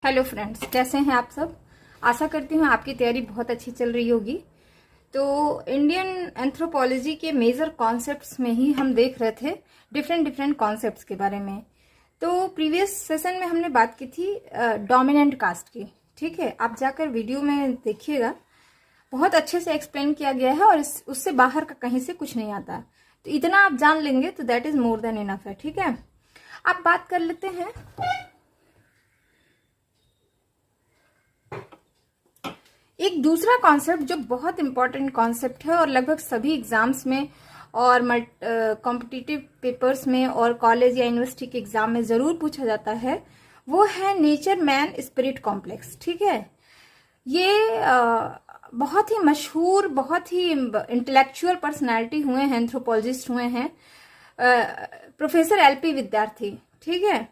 Hello friends, कैसे हैं आप सब। आशा करती हूँ आपकी तैयारी बहुत अच्छी चल रही होगी। तो इंडियन एंथ्रोपोलॉजी के मेजर कॉन्सेप्ट्स में ही हम देख रहे थे डिफरेंट कॉन्सेप्ट्स के बारे में। तो प्रीवियस सेशन में हमने बात की थी डोमिनेंट कास्ट की। ठीक है, आप जाकर वीडियो में देखिएगा, बहुत अच्छे से एक्सप्लेन किया गया है और उससे बाहर का कहीं से कुछ नहीं आता। तो इतना आप जान लेंगे तो that is more than enough है। ठीक है, आप बात कर लेते हैं एक दूसरा कॉन्सेप्ट जो बहुत इंपॉर्टेंट कॉन्सेप्ट है और लगभग सभी एग्जाम्स में और कॉम्पिटिटिव पेपर्स में और कॉलेज या यूनिवर्सिटी के एग्जाम में जरूर पूछा जाता है, वो है नेचर मैन स्पिरिट कॉम्प्लेक्स। ठीक है, ये बहुत ही मशहूर, बहुत ही इंटेलेक्चुअल पर्सनालिटी हुए हैं, एंथ्रोपोलॉजिस्ट हुए हैं, प्रोफेसर एलपी विद्यार्थी। ठीक है,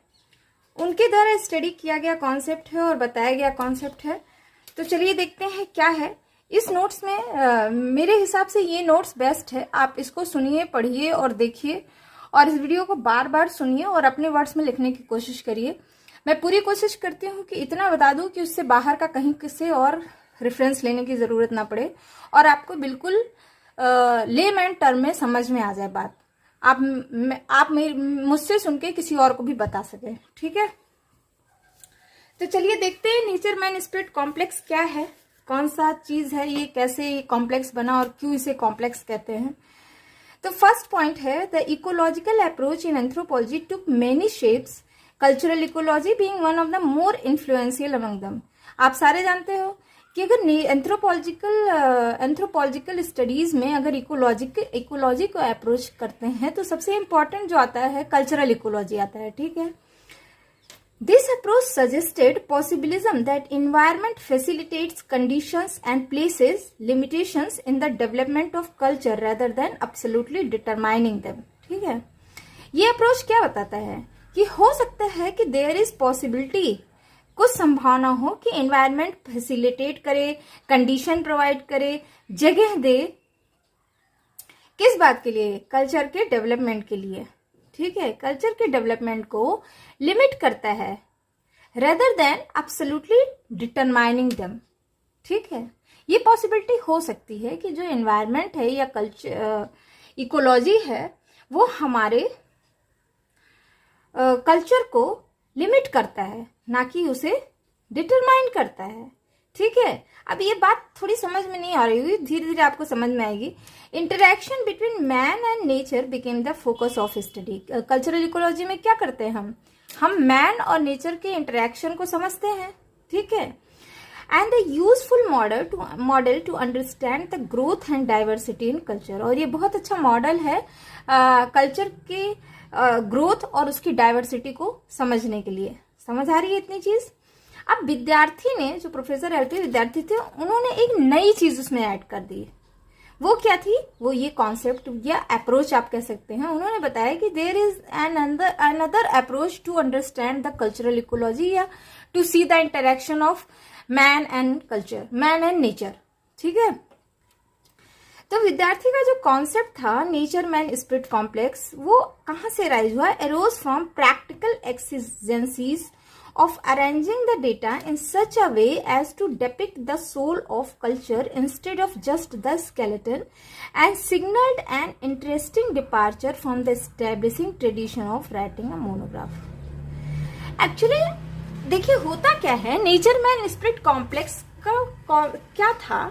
उनके द्वारा स्टडी किया गया कॉन्सेप्ट है और बताया गया कॉन्सेप्ट है। तो चलिए देखते हैं क्या है इस नोट्स में। मेरे हिसाब से ये नोट्स बेस्ट है, आप इसको सुनिए, पढ़िए और देखिए और इस वीडियो को बार बार सुनिए और अपने वर्ड्स में लिखने की कोशिश करिए। मैं पूरी कोशिश करती हूँ कि इतना बता दूं कि उससे बाहर का कहीं किसी और रेफरेंस लेने की जरूरत ना पड़े और आपको बिल्कुल लेमैन टर्म में समझ में आ जाए बात। आप मुझसे सुन के किसी और को भी बता सके। ठीक है, तो चलिए देखते हैं नेचर मैन स्पिरिट कॉम्प्लेक्स क्या है, कौन सा चीज है ये, कैसे ये कॉम्प्लेक्स बना और क्यों इसे कॉम्प्लेक्स कहते हैं। तो फर्स्ट पॉइंट है the ecological approach in anthropology took many shapes, cultural ecology being one of the more influential among दम। आप सारे जानते हो कि अगर एंथ्रोपोलॉजिकल स्टडीज में अगर इकोलॉजी को अप्रोच करते हैं तो सबसे इंपॉर्टेंट जो आता है कल्चरल इकोलॉजी आता है। ठीक है, this approach suggested possibilism that environment facilitates conditions and places limitations in the development of culture rather than absolutely determining them। ठीक है, ये अप्रोच क्या बताता है कि हो सकता है कि देयर इज पॉसिबिलिटी, कुछ संभावना हो कि एनवायरमेंट फैसिलिटेट करे, कंडीशन प्रोवाइड करे, जगह दे, किस बात के लिए, कल्चर के डेवलपमेंट के लिए। ठीक है, कल्चर के डेवलपमेंट को लिमिट करता है rather than absolutely determining them. ठीक है, ये पॉसिबिलिटी हो सकती है कि जो एनवायरनमेंट है या कल्चर इकोलॉजी है वो हमारे कल्चर को लिमिट करता है, ना कि उसे डिटरमाइन करता है। ठीक है, अब ये बात थोड़ी समझ में नहीं आ रही हुई, धीरे धीरे आपको समझ में आएगी। Interaction between man and nature became the focus of study. Cultural ecology में क्या करते हैं हम मैन और नेचर के इंटरेक्शन को समझते हैं। ठीक है, and the useful model to understand the growth and diversity in culture. और ये बहुत अच्छा मॉडल है कल्चर के ग्रोथ और उसकी डाइवर्सिटी को समझने के लिए। समझ आ रही है इतनी चीज। अब विद्यार्थी ने, जो प्रोफेसर एलपी विद्यार्थी थे, उन्होंने एक नई चीज उसमें ऐड कर दी। वो क्या थी, वो ये कॉन्सेप्ट या अप्रोच आप कह सकते हैं। उन्होंने बताया कि there is another approach to understand the cultural ecology या to see the interaction of man and culture, man and nature. ठीक है, तो विद्यार्थी का जो कॉन्सेप्ट था नेचर मैन स्पिरिट कॉम्प्लेक्स, वो कहां से राइज हुआ, arose from practical exigencies of arranging the data in such a way as to depict the soul of culture instead of just the skeleton, and signaled an interesting departure from the establishing tradition of writing a monograph। Actually देखिए होता क्या है, nature man spirit complex का क्या था,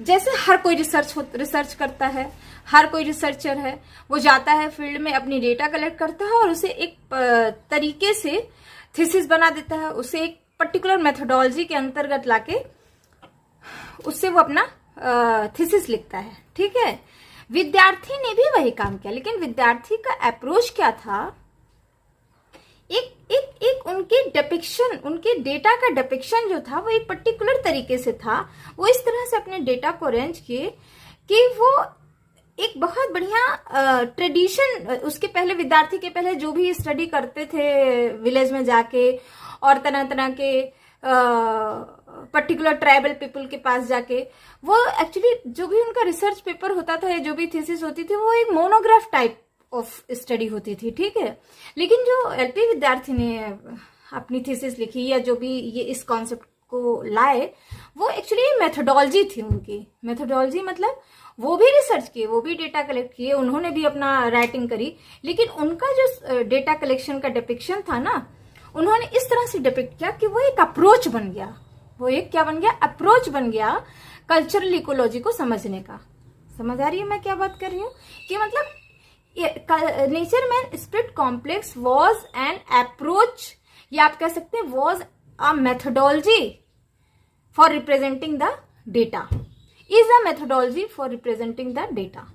जैसे हर कोई research करता है, हर कोई रिसर्चर है, वो जाता है फील्ड में, अपनी डेटा कलेक्ट करता है और उसे एक तरीके से थीसिस बना देता है, उसे एक पर्टिकुलर मेथोडोलॉजी के अंतर्गत लाके उससे वो अपना थीसिस लिखता है। ठीक है, विद्यार्थी ने भी वही काम किया, लेकिन विद्यार्थी का अप्रोच क्या था, एक उनके डिपिक्शन, उनके डेटा का डिपिक्शन जो था वो एक पर्टिकुलर तरीके से था। वो इस तरह से अपने डेटा को अरेंज किए कि वो एक बहुत बढ़िया ट्रेडिशन, उसके पहले विद्यार्थी के पहले जो भी स्टडी करते थे विलेज में जाके और तरह तरह के पर्टिकुलर ट्राइबल पीपल के पास जाके, वो एक्चुअली जो भी उनका रिसर्च पेपर होता था या जो भी थीसिस होती थी वो एक मोनोग्राफ टाइप ऑफ स्टडी होती थी। ठीक है, लेकिन जो एलपी विद्यार्थी ने अपनी थीसिस लिखी या जो भी ये इस कॉन्सेप्ट को लाए, वो एक्चुअली मेथोडोलॉजी थी उनकी। मेथोडोलॉजी मतलब वो भी रिसर्च किए, वो भी डेटा कलेक्ट किए, उन्होंने भी अपना राइटिंग करी, लेकिन उनका जो डेटा कलेक्शन का डिपिक्शन था ना, उन्होंने इस तरह से डिपिक्ट किया कि वो एक अप्रोच बन गया। वो एक क्या बन गया? अप्रोच बन गया कल्चरल इकोलॉजी को समझने का। समझ आ रही है मैं क्या बात कर रही हूँ? कि मतलब nature man spirit complex was an approach, या आप कह सकते हैं was a methodology for representing the data, is a methodology for representing the data.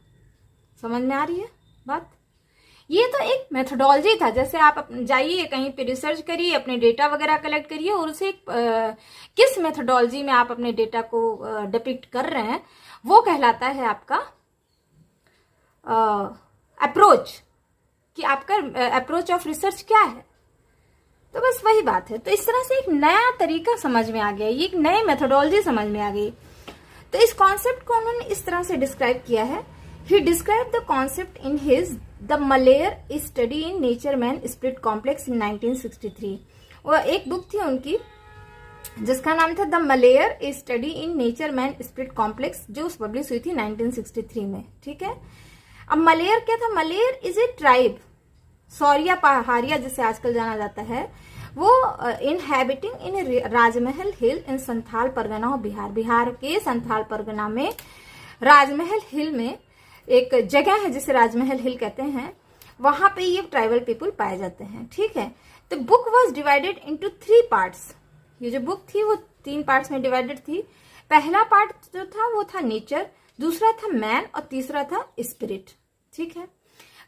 समझ में आ रही है बात? ये तो एक मेथोडोलॉजी था। जैसे आप जाइए कहीं पे रिसर्च करिए, अपने डेटा वगैरह कलेक्ट करिए, और उसे किस मेथोडोलॉजी में आप अपने डेटा को डिपिक्ट कर रहे हैं, वो कहलाता है आपका अप्रोच, कि आपका अप्रोच ऑफ रिसर्च क्या है। तो बस वही बात है। तो इस तरह से एक नया तरीका समझ में आ गया, ये एक नई मेथोडोलॉजी समझ में आ गई। तो इस कॉन्सेप्ट को उन्होंने इस तरह से डिस्क्राइब किया है। He describe the concept in his the Maler study in nature man spirit complex इन 1963। वो एक बुक थी उनकी जिसका नाम था the Maler study in nature man spirit complex, जो पब्लिश हुई थी 1963 में। ठीक है। अब मलेयर क्या था? मलेयर इज ए ट्राइब, सौरिया पहाड़िया जिसे आजकल जाना जाता है, वो inhabiting in Rajmahal hill in Santhal Pargana of Bihar. Bihar के संथाल परगना में राजमहल हिल में एक जगह है जिसे राजमहल हिल कहते हैं, वहां पे ये ट्राइबल पीपल पाए जाते हैं। ठीक है। तो book was divided into 3 parts. ये जो बुक थी वो 3 पार्ट्स में डिवाइडेड थी। पहला पार्ट जो था वो था नेचर, दूसरा था मैन, और तीसरा था स्पिरिट। ठीक है।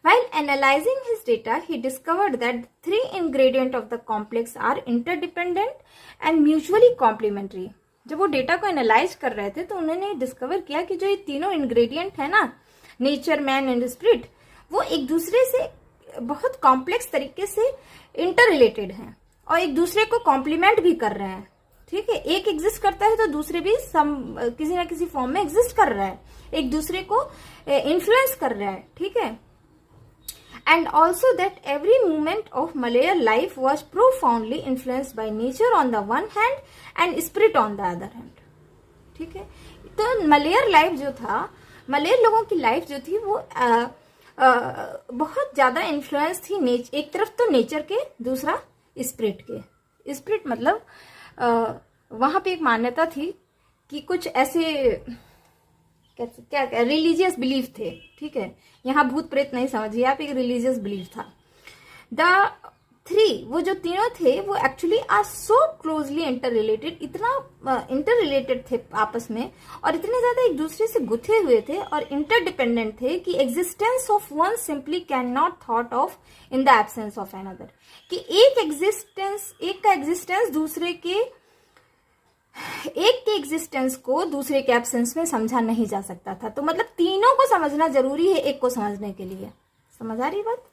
While analyzing his data, he discovered that 3 ingredients of the complex are interdependent and mutually complementary. जब वो डेटा को एनालाइज कर रहे थे तो उन्होंने डिस्कवर किया कि जो ये तीनों इंग्रेडिएंट है ना, नेचर, मैन एंड स्पिरिट, वो एक दूसरे से बहुत कॉम्प्लेक्स तरीके से इंटर रिलेटेड हैं और एक दूसरे को कॉम्प्लीमेंट भी कर रहे हैं। ठीक है। एक एग्जिस्ट करता है तो दूसरे भी किसी ना किसी फॉर्म में एग्जिस्ट कर रहा है, एक दूसरे को इन्फ्लुएंस कर रहा है। ठीक है। And also that every moment of Malayer life was profoundly influenced by nature on the one hand and spirit on the other hand. ठीक है। तो मलेयर लाइफ जो था, मलेयर लोगों की लाइफ जो थी वो बहुत ज्यादा इन्फ्लुएंस थी एक तरफ तो नेचर के, दूसरा स्पिरिट के। स्पिरिट मतलब वहां पे एक मान्यता थी कि कुछ ऐसे क्या रिलीजियस बिलीफ थे। ठीक है। यहाँ भूत प्रेत नहीं समझिए आप, एक रिलीजियस बिलीफ था। द 3, वो जो तीनों थे वो actually are so closely interrelated, इतना इंटर रिलेटेड थे आपस में, और इतने ज्यादा एक दूसरे से गुथे हुए थे और इंटरडिपेंडेंट थे कि existence of one simply can not thought of in the absence of another, कि एक का एग्जिस्टेंस दूसरे के, एक के एग्जिस्टेंस को दूसरे के एब्सेंस में समझा नहीं जा सकता था। तो मतलब तीनों को समझना जरूरी है एक को समझने के लिए। समझ आ रही बात?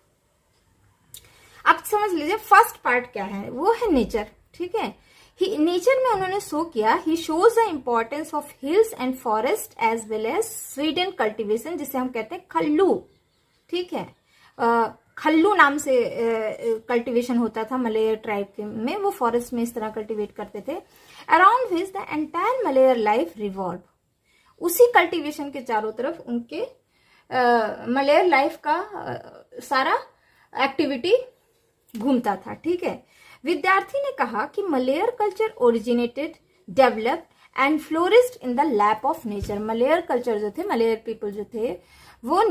आप समझ लीजिए फर्स्ट पार्ट क्या है, वो है नेचर। ठीक है। नेचर में उन्होंने शो किया, he shows the importance of hills and forest as well as swidden cultivation, जिसे हम कहते हैं खल्लू। ठीक है। खल्लू नाम से कल्टीवेशन होता था मलेयर ट्राइब में, वो फॉरेस्ट में इस तरह कल्टीवेट करते थे। Around which the entire Maler life revolve, उसी कल्टीवेशन के चारों तरफ उनके मलेयर लाइफ का सारा एक्टिविटी घूमता था। ठीक है। विद्यार्थी ने कहा कि Maler culture originated, developed and florished in the lap of nature. Maler culture जो थे, मलेयर पीपल जो थे, वो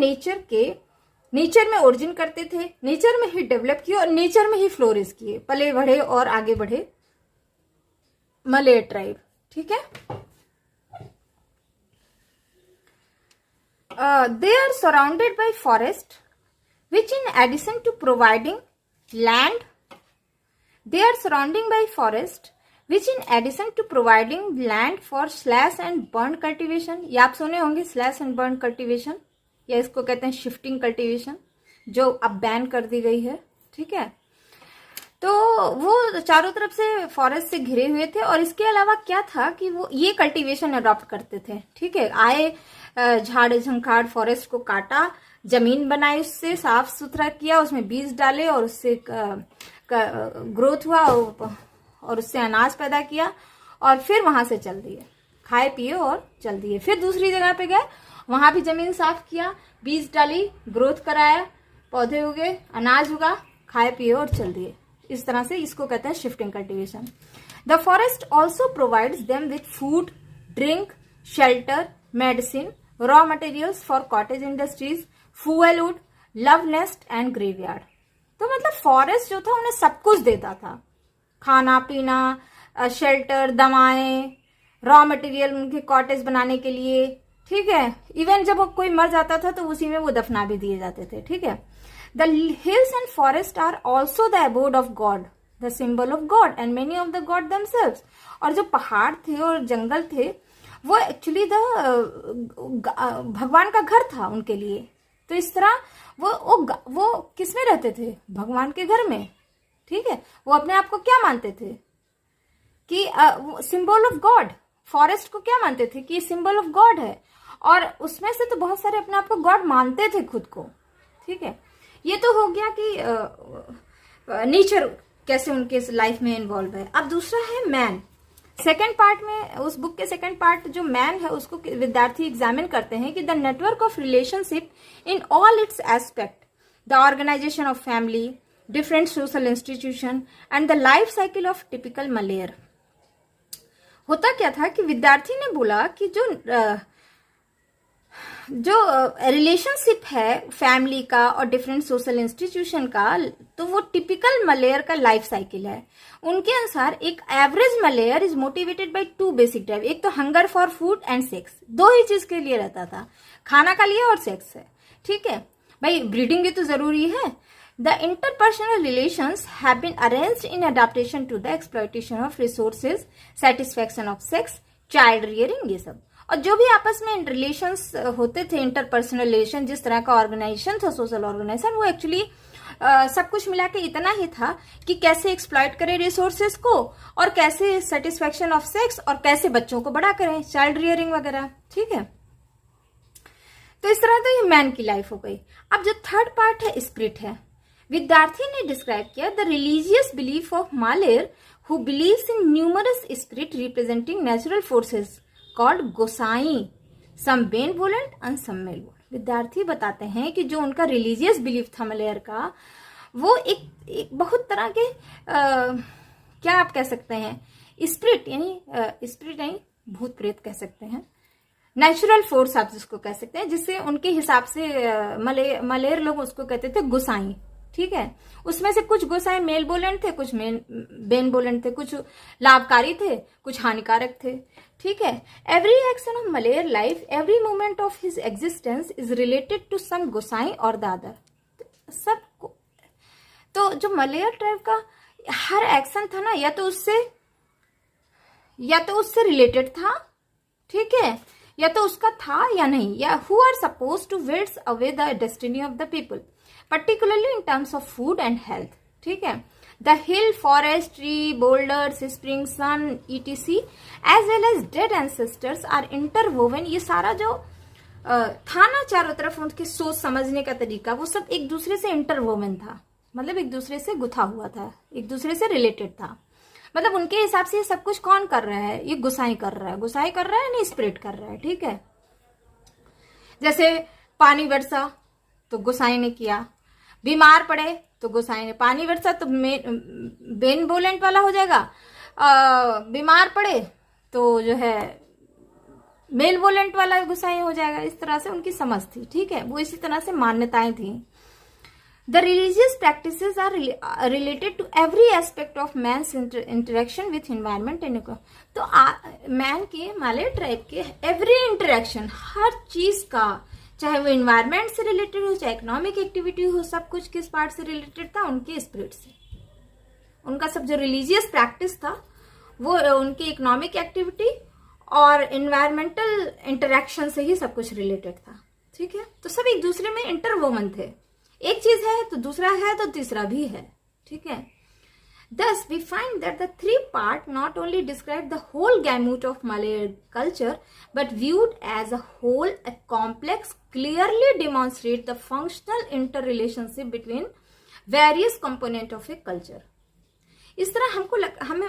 नेचर में ओरिजिन करते थे, नेचर में ही डेवलप किए और नेचर में ही फ्लोरिश किए, पले बढ़े और आगे बढ़े मलेयर ट्राइब। ठीक है। They are surrounded by forest which in addition to providing land, they are surrounding by forest which in addition to providing land for slash and burn cultivation. ये आप सुने होंगे स्लैश एंड बर्न कल्टिवेशन, या इसको कहते हैं shifting cultivation, जो अब बैन कर दी गई है। ठीक है। तो वो चारों तरफ से फॉरेस्ट से घिरे हुए थे, और इसके अलावा क्या था कि वो ये कल्टीवेशन अडॉप्ट करते थे। ठीक है। आए, झाड़ झंखाड़ फॉरेस्ट को काटा, जमीन बनाई, उससे साफ सुथरा किया, उसमें बीज डाले और उससे ग्रोथ हुआ और उससे अनाज पैदा किया और फिर वहां से चल दिए, खाए पिए और चल दिए। फिर दूसरी जगह पे गए, वहां भी जमीन साफ किया, बीज डाली, ग्रोथ कराया, पौधे उगे, अनाज उगा, खाए पिए और चल दिए। इस तरह से इसको कहते हैं shifting cultivation. The forest also provides them with food, drink, shelter, medicine, raw materials for cottage industries, fuel wood, love nest and graveyard. तो मतलब फॉरेस्ट जो था उन्हें सब कुछ देता था, खाना पीना, शेल्टर, दवाएं, रॉ मटेरियल उनके कॉटेज बनाने के लिए, ठीक है। इवन जब वो कोई मर जाता था तो उसी में वो दफना भी दिए जाते थे, ठीक है। The hills and forest are also the abode of god, the symbol of god and many of the god themselves. और जो पहाड़ थे और जंगल थे वो एक्चुअली भगवान का घर था उनके लिए। तो इस तरह वो किस में रहते थे? भगवान के घर में, ठीक है। वो अपने आप को क्या मानते थे कि सिंबल ऑफ गॉड। फॉरेस्ट को क्या मानते थे कि सिंबल ऑफ गॉड है, और उसमें से तो बहुत सारे अपने आप को गॉड मानते थे खुद को, ठीक है। ये तो हो गया कि नेचर कैसे उनके लाइफ में इन्वॉल्व है। अब दूसरा है मैन। सेकेंड पार्ट में, उस बुक के सेकेंड पार्ट जो मैन है उसको विद्यार्थी एग्जामिन करते हैं कि the network of relationship in all its aspect, the organisation of family, different social institution and the life cycle of typical Maler. होता क्या था कि विद्यार्थी ने बोला कि जो रिलेशनशिप है फैमिली का और डिफरेंट सोशल इंस्टीट्यूशन का, तो वो टिपिकल मलेयर का लाइफ साइकिल है। उनके अनुसार एक average Maler is motivated by two basic drive. एक तो hunger for food and sex, दो ही चीज के लिए रहता था, खाना का लिए और सेक्स है, ठीक है भाई। ब्रीडिंग भी तो जरूरी है। The interpersonal relations have been arranged in adaptation to the exploitation of resources, satisfaction of sex, child rearing, ये सब। और जो भी आपस में रिलेशंस होते थे, इंटरपर्सनल रिलेशन, जिस तरह का ऑर्गेनाइजेशन था, सोशल ऑर्गेनाइजेशन, वो एक्चुअली सब कुछ मिला के इतना ही था कि कैसे एक्सप्लॉइट करें रिसोर्सेज को, और कैसे सेटिस्फैक्शन ऑफ सेक्स, और कैसे बच्चों को बड़ा करें, चाइल्ड रियरिंग वगैरह, ठीक है। तो इस तरह तो ये मैन की लाइफ हो गई। अब जो थर्ड पार्ट है, स्पिरिट है। विद्यार्थी ने डिस्क्राइब किया the religious belief of Maler who believes in numerous spirit representing natural forces called Gosain, some benevolent and some malevolent. Vidyarthi बताते हैं कि जो उनका रिलीजियस बिलीफ था मलेयर का, वो एक बहुत तरह के क्या आप कह सकते हैं, स्पिरिट यानी भूत प्रेत कह सकते हैं, नेचुरल फोर्स आप जिसको कह सकते हैं, जिससे उनके हिसाब से मलेर लोग उसको कहते थे गोसाई, ठीक है। उसमें से कुछ गोसाई मेलवोलेंट थे, कुछ बेनवोलेंट थे, कुछ लाभकारी थे, कुछ हानिकारक थे, ठीक है। Every action of Maler life, every moment of his existence is related to some Gosain और द अदर। सबको तो जो मलेयर ट्राइब का हर एक्शन था ना, या तो उससे रिलेटेड था, ठीक है, या तो उसका था या नहीं, या who are suppose to weights away the destiny of the people, particularly in terms of food and health, ठीक है। The hill, forest, tree, boulders, spring, sun, etc. as well as dead ancestors are interwoven। ये सारा जो था ना चारों तरफ, उनके सोच समझने का तरीका, वो सब एक दूसरे से इंटरवोवन था, मतलब एक दूसरे से गुथा हुआ था, एक दूसरे से रिलेटेड था। मतलब उनके हिसाब से ये सब कुछ कौन कर रहा है? ये गोसाई कर रहा है, गोसाई कर रहा है, नहीं स्पिरिट कर रहा है, ठीक है। जैसे पानी बरसा तो गोसाई ने किया, बीमार पड़े तो गोसाई ने, पानी बरसा तो बेनवोलेंट वाला हो जाएगा, बीमार पड़े तो जो है मेलवोलेंट वाला गोसाई हो जाएगा। इस तरह से उनकी समझ थी, ठीक है, वो इसी तरह से मान्यताएं थी। The religious practices are related to every aspect of man's interaction with environment and eco. तो मैन के, मालेर ट्राइब के एवरी इंटरेक्शन, हर चीज का, चाहे वो इन्वायरमेंट से रिलेटेड हो, चाहे इकोनॉमिक एक्टिविटी हो, सब कुछ किस पार्ट से रिलेटेड था? उनके स्पिरिट से। उनका सब जो रिलीजियस प्रैक्टिस था वो उनकी इकोनॉमिक एक्टिविटी और इन्वायरमेंटल इंटरेक्शन से ही सब कुछ रिलेटेड था, ठीक है। तो सब एक दूसरे में इंटरवोवन थे, एक चीज है तो दूसरा है तो तीसरा भी है, ठीक है। Thus, we find that the three part not only describe the whole gamut of Malayan culture, but viewed as a whole, a complex, clearly demonstrate the functional interrelationship between various components of a culture. इस तरह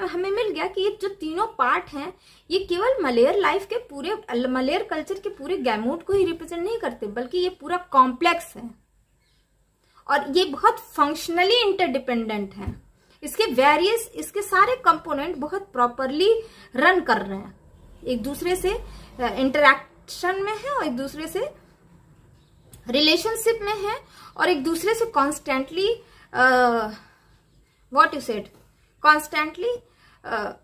हमें मिल गया कि ये जो तीनों part हैं ये केवल मलेयर लाइफ के पूरे, मलेयर कल्चर के पूरे गैमोट को ही रिप्रेजेंट नहीं करते, बल्कि ये पूरा कॉम्प्लेक्स है और ये बहुत फंक्शनली इंटरडिपेंडेंट है। इसके सारे कंपोनेंट बहुत प्रॉपरली रन कर रहे हैं, एक दूसरे से इंटरैक्शन में है और एक दूसरे से रिलेशनशिप में है और एक दूसरे से कॉन्स्टेंटली कॉन्स्टेंटली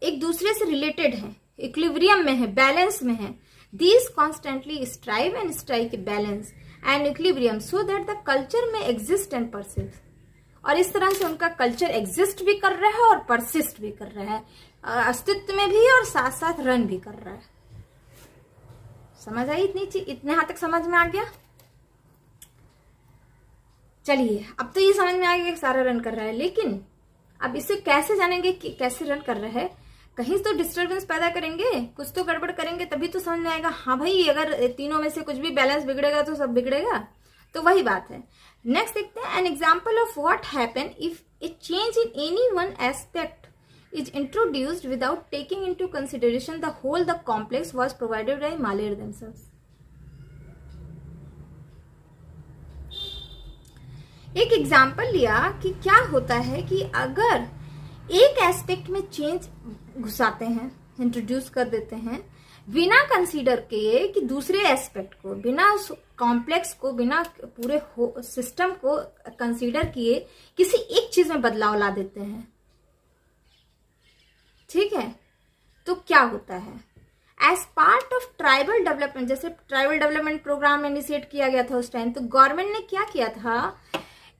एक दूसरे से रिलेटेड है, इक्विलिब्रियम में है, बैलेंस में है। These constantly strive and strike balance and equilibrium so that the culture में एग्जिस्ट एंड परसिस्ट। और इस तरह से उनका कल्चर एग्जिस्ट भी कर रहा है और परसिस्ट भी कर रहा है, अस्तित्व में भी और साथ साथ रन भी कर रहा है। समझ आई इतने हाथ तक समझ में आ गया? चलिए, अब तो ये समझ में आ गया कि सारा रन कर रहा है, लेकिन अब इसे कैसे जानेंगे कि कैसे रन कर रहा है? कहीं तो डिस्टर्बेंस पैदा करेंगे, कुछ तो गड़बड़ करेंगे, तभी तो समझ में आएगा। हाँ भाई, अगर तीनों में से कुछ भी बैलेंस बिगड़ेगा तो सब बिगड़ेगा। तो वही बात है। नेक्स्ट देखते हैं, an example of what happen if A change in any one aspect is introduced without taking into consideration the whole the complex was provided by Malayar themselves. एक एग्जाम्पल लिया कि क्या होता है कि अगर एक एस्पेक्ट में चेंज घुसाते हैं, इंट्रोड्यूस कर देते हैं, बिना कंसीडर किए कि दूसरे एस्पेक्ट को, बिना उस कॉम्प्लेक्स को, बिना पूरे सिस्टम को कंसीडर किए किसी एक चीज में बदलाव ला देते हैं, ठीक है, तो क्या होता है? As part of tribal development, जैसे ट्राइबल डेवलपमेंट प्रोग्राम इनिशिएट किया गया था उस टाइम, तो गवर्नमेंट ने क्या किया था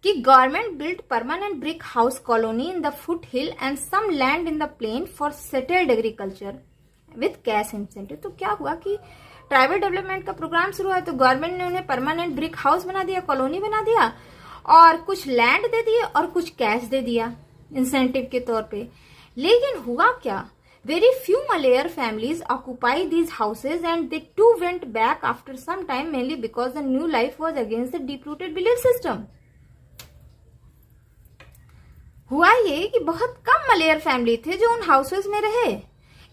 कि government build permanent brick house colony in the foothill and some land in the plain for settled agriculture with cash incentive. तो क्या हुआ कि ट्राइबल डेवलपमेंट का प्रोग्राम शुरू हुआ तो गवर्नमेंट ने उन्हें परमानेंट ब्रिक हाउस बना दिया, कॉलोनी बना दिया और कुछ लैंड दे दिए और कुछ कैश दे दिया इंसेंटिव के तौर पे। लेकिन हुआ क्या? Very few Maler families occupy these houses and they too went back after some time, mainly because the new life was against the deep rooted belief system. हुआ ये कि बहुत कम मलेयर फैमिली थे जो उन हाउसेज में रहे।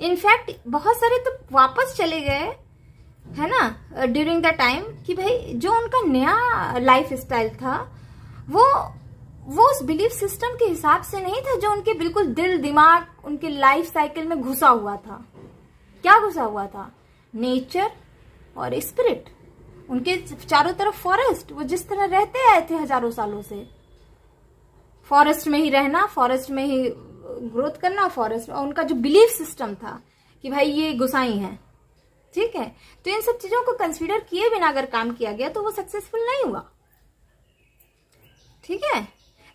इनफैक्ट बहुत सारे तो वापस चले गए, है ना, ड्यूरिंग द टाइम, कि भाई जो उनका नया लाइफ स्टाइल था वो उस बिलीफ सिस्टम के हिसाब से नहीं था जो उनके बिल्कुल दिल दिमाग, उनके लाइफ साइकिल में घुसा हुआ था। क्या घुसा हुआ था? नेचर और स्पिरिट। उनके चारों तरफ फॉरेस्ट, वो जिस तरह रहते आए थे हजारों सालों से, फॉरेस्ट में ही रहना, फॉरेस्ट में ही ग्रोथ करना, फॉरेस्ट, और उनका जो बिलीफ सिस्टम था कि भाई ये गुसाई है, ठीक है। तो इन सब चीजों को कंसीडर किए बिना अगर काम किया गया तो वो सक्सेसफुल नहीं हुआ, ठीक है।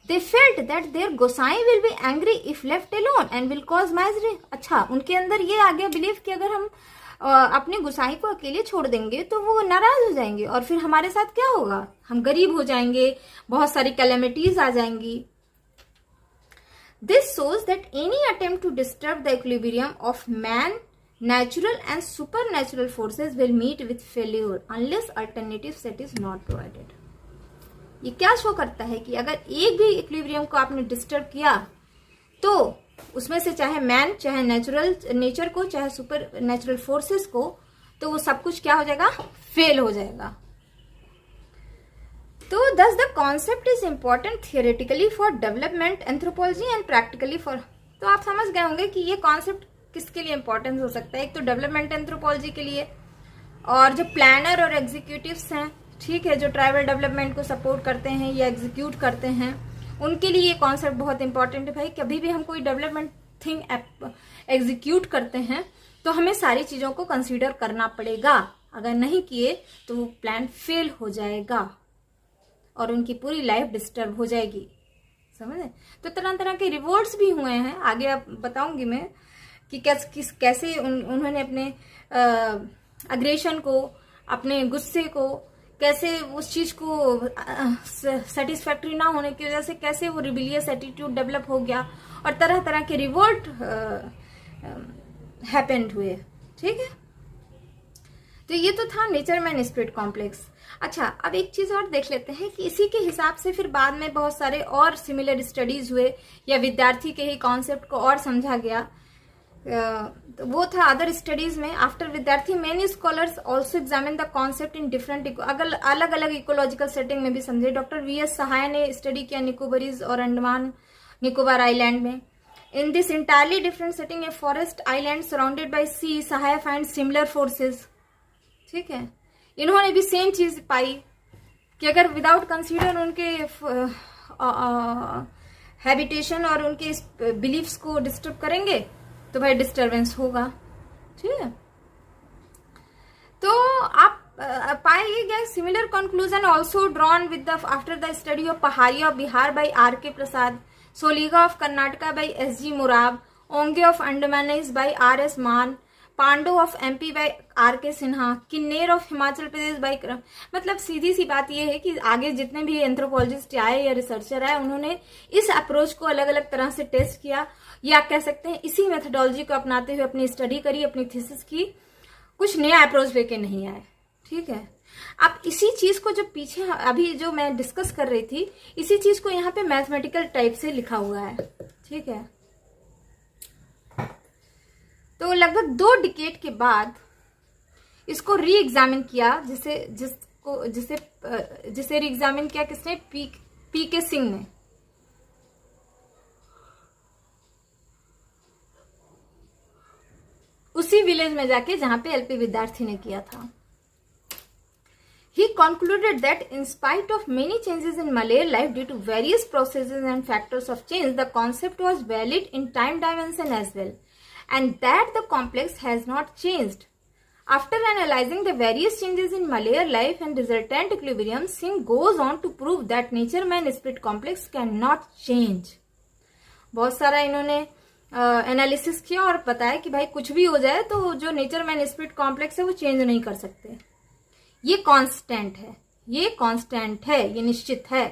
They felt that their Gosai will be angry if left alone and will cause misery. अच्छा, उनके अंदर ये आ गया बिलीफ कि अगर हम अपने गोसाई को अकेले छोड़ देंगे तो वो नाराज हो जाएंगे और फिर हमारे साथ क्या होगा? हम गरीब हो जाएंगे, बहुत सारी कैलेमिटीज आ जाएंगी। This shows that any attempt to disturb the equilibrium of man, natural and supernatural forces will meet with failure unless alternative set is not provided. ये क्या शो करता है कि अगर एक भी इक्विलिब्रियम को आपने डिस्टर्ब किया तो उसमें से चाहे मैन, चाहे नेचर को, चाहे सुपर नेचुरल फोर्सेस को, तो वो सब कुछ क्या हो जाएगा? फेल हो जाएगा। तो दस the concept is important theoretically for development anthropology and practically for. तो आप समझ गए होंगे कि ये कॉन्सेप्ट किसके लिए इंपॉर्टेंट हो सकता है। एक तो डेवलपमेंट एंथ्रोपोलॉजी के लिए, और जो प्लानर और एग्जीक्यूटिव्स हैं, ठीक है, जो ट्राइबल डेवलपमेंट को सपोर्ट करते हैं या एग्जीक्यूट करते हैं, उनके लिए ये कॉन्सेप्ट बहुत इंपॉर्टेंट है। भाई कभी भी हम कोई डेवलपमेंट थिंग एग्जीक्यूट करते हैं तो हमें सारी चीजों को कंसीडर करना पड़ेगा। अगर नहीं किए तो वो प्लान फेल हो जाएगा और उनकी पूरी लाइफ डिस्टर्ब हो जाएगी, समझे। तो तरह तरह के रिवॉर्ड्स भी हुए हैं, आगे आप बताऊंगी मैं कि कैसे उन्होंने अपने अग्रेशन को, अपने गुस्से को, कैसे उस चीज को सेटिस्फैक्ट्री ना होने की वजह से कैसे वो रिबिलियस एटीट्यूड डेवलप हो गया और तरह तरह के रिवोल्ट हैपेंड हुए, ठीक है। तो ये तो था नेचर मैन स्पिरिट कॉम्प्लेक्स। अच्छा, अब एक चीज और देख लेते हैं कि इसी के हिसाब से फिर बाद में बहुत सारे और सिमिलर स्टडीज हुए या विद्यार्थी के ही कॉन्सेप्ट को और समझा गया। तो वो था अदर स्टडीज में। आफ्टर विद्यार्थी many scholars also examine the concept in different अलग अलग इकोलॉजिकल सेटिंग में भी समझे। Doctor VS. सहाय ने स्टडी किया निकोबारीज और अंडमान निकोबार आइलैंड में। In this entirely different setting a forest island surrounded by sea, Sahay find similar forces. ठीक है, इन्होंने भी सेम चीज पाई कि अगर विदाउट कंसीडर उनके हैबिटेशन और उनके बिलीफ्स को डिस्टर्ब करेंगे तो भाई डिस्टरबेंस होगा। ठीक है, तो आप पाएंगे similar conclusion also drawn with the after the study of Pahari of Bihar by R K. Prasad, Soliga of Karnataka by S G. Murab, Onge of Andamanese by R S. Mann, Pando of MP by R K. Sinha, Kinner of Himachal Pradesh by मतलब सीधी सी बात यह है कि आगे जितने भी एंथ्रोपोलॉजिस्ट आए या रिसर्चर आए उन्होंने इस अप्रोच को अलग अलग तरह से टेस्ट किया, या कह सकते हैं इसी मेथोडोलॉजी को अपनाते हुए अपनी स्टडी करी, अपनी थीसिस की, कुछ नया अप्रोच लेके नहीं आए। ठीक है, अब इसी चीज को जो पीछे अभी जो मैं डिस्कस कर रही थी, इसी चीज को यहाँ पे मैथमेटिकल टाइप से लिखा हुआ है। ठीक है, तो लगभग 2 डिकेड के बाद इसको री एग्जामिन किया, जिसे री एग्जामिन किया किसने? पी.के. सिंह ने। उसी विलेज में जाके जहां पे एलपी विद्यार्थी ने किया था। He concluded that in spite of many changes in Malay life due to various processes and factors of change, the concept was valid in time dimension as well, and that the complex has not changed. After analyzing the various changes in Malay life and resultant equilibrium, Singh goes on to prove that nature man spirit complex cannot change. बहुत सारा इन्होंने analysis किया और बताया कि भाई कुछ भी हो जाए तो जो नेचर मैन स्पिरिट कॉम्प्लेक्स है वो चेंज नहीं कर सकते, ये कांस्टेंट है, ये निश्चित है।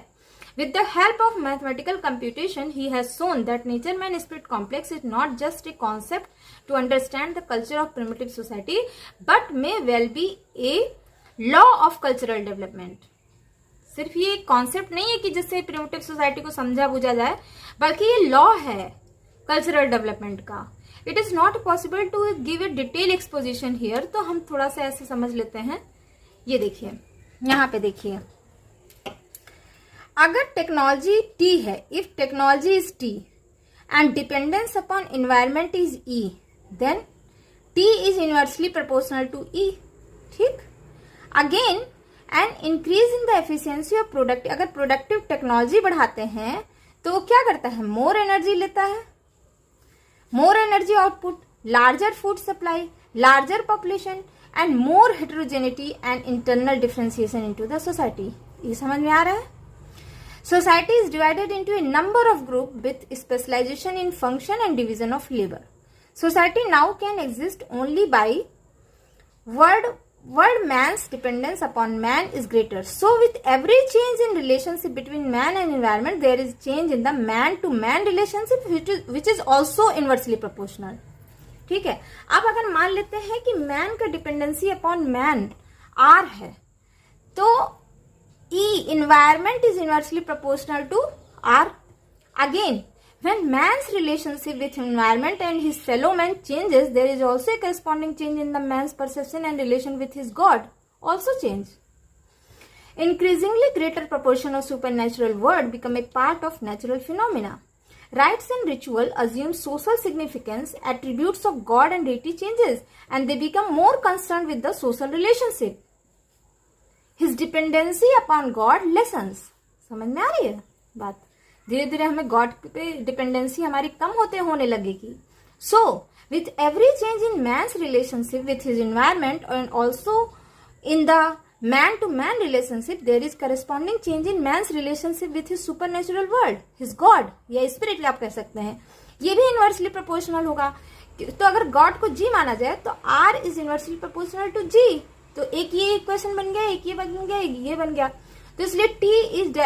With the help of mathematical computation he has shown that nature man spirit complex is not just a concept to understand the culture of primitive society but may well be a law of cultural development. सिर्फ ये एक concept नहीं है कि जिससे primitive society को समझा बुझा जाए, बल्कि ये लॉ है कल्चरल डेवलपमेंट का। It is not possible to give a detail exposition here, तो हम थोड़ा सा ऐसे समझ लेते हैं। ये देखिए, यहां पे देखिए, अगर टेक्नोलॉजी टी है, if technology is T and dependence upon environment is E, then T is inversely proportional to E. ठीक, again and increase in the efficiency of product, अगर प्रोडक्टिव टेक्नोलॉजी बढ़ाते हैं तो वो क्या करता है? मोर एनर्जी लेता है, more energy output, larger food supply, larger population and more heterogeneity and internal differentiation into the society. ये समझ में आ रहा है? Society is divided into a number of groups with specialization in function and division of labor. Society now can exist only by word man's dependence upon man is greater. So with every change in relationship between man and environment, there is change in the man to man relationship which is also inversely proportional. ठीक है, अब अगर मान लेते हैं कि man का dependency upon man R है, तो E environment is inversely proportional to R. Again when man's relationship with environment and his fellow man changes, there is also a corresponding change in the man's perception and relation with his god also change. Increasingly greater proportion of supernatural world become a part of natural phenomena. Rites and ritual assume social significance, attributes of God and deity changes, and they become more concerned with the social relationship. His dependency upon God lessens. समझ में आ रही है बात? धीरे धीरे हमें God पे dependency हमारी कम होने लगेगी. So, with every change in man's relationship with his environment and also in the man to man relationship, there is corresponding change in man's relationship with his supernatural world, his God या spirit आप कह सकते हैं. ये भी inversely proportional होगा. तो अगर गॉड को जी माना जाए तो R is inversely proportional to G. तो एक ये इक्वेशन बन गया, एक ये बन गया, एक ये बन गया. तो इसलिए T is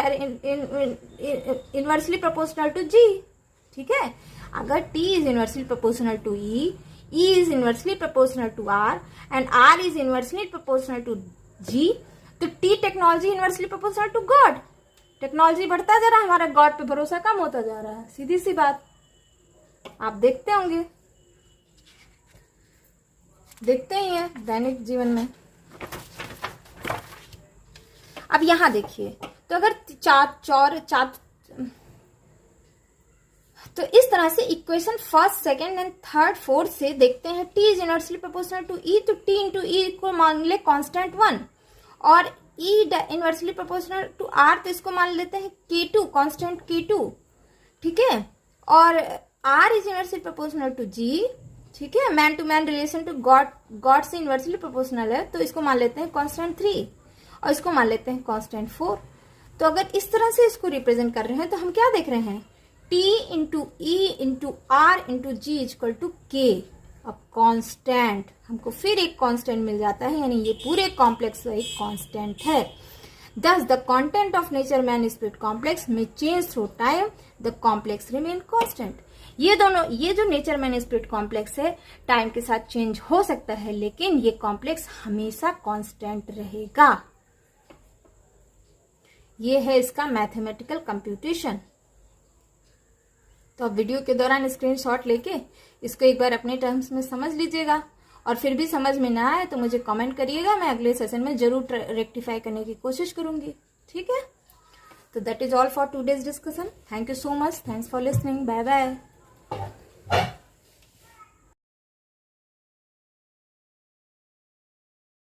inversely proportional to G. ठीक है, अगर T is inversely proportional to E, E is inversely proportional to R and R is inversely proportional to G, तो T technology inversely proportional to god. Technology बढ़ता जा रहा है, हमारा God पे भरोसा कम होता जा रहा है, सीधी सी बात। आप देखते होंगे, देखते ही हैं दैनिक जीवन में। अब यहां देखिए, तो अगर चार तो इस तरह से equation first, second and third, fourth से देखते हैं T is inversely proportional to E, तो टी इंटू ई को मान ले कांस्टेंट 1 और ई इनवर्सली प्रोपोर्शनल टू आर, तो इसको मान लेते हैं K2 कांस्टेंट K2, ठीक है। और R is inversely proportional to G, ठीक है। Man to man relation to god से इनवर्सली प्रोपोर्शनल है, तो इसको मान लेते हैं कांस्टेंट 3 और इसको मान लेते हैं कांस्टेंट 4। तो अगर इस तरह से इसको रिप्रेजेंट कर रहे हैं तो हम क्या देख रहे हैं, T into e into R into G equal to K. अब कांस्टेंट, हमको फिर एक कांस्टेंट मिल जाता है, यानी ये पूरे कॉम्प्लेक्स का एक कांस्टेंट है। Thus the content of nature man spirit complex may change through time, the complex remain constant। ये जो नेचर मैन स्पिरिट कॉम्प्लेक्स है, टाइम के साथ चेंज हो सकता है, लेकिन ये कॉम्प्लेक्स हमेशा कांस्टेंट रहेगा। ये है इसका मैथमेटिकल कंप्यूटेशन। तो अब वीडियो के दौरान स्क्रीनशॉट लेके इसको एक बार अपने टर्म्स में समझ लीजिएगा, और फिर भी समझ में ना आए तो मुझे कमेंट करिएगा, मैं अगले सेशन में जरूर रेक्टिफाई करने की कोशिश करूंगी, ठीक है। तो that is all for today's discussion. Thank you so much, thanks for listening, bye bye.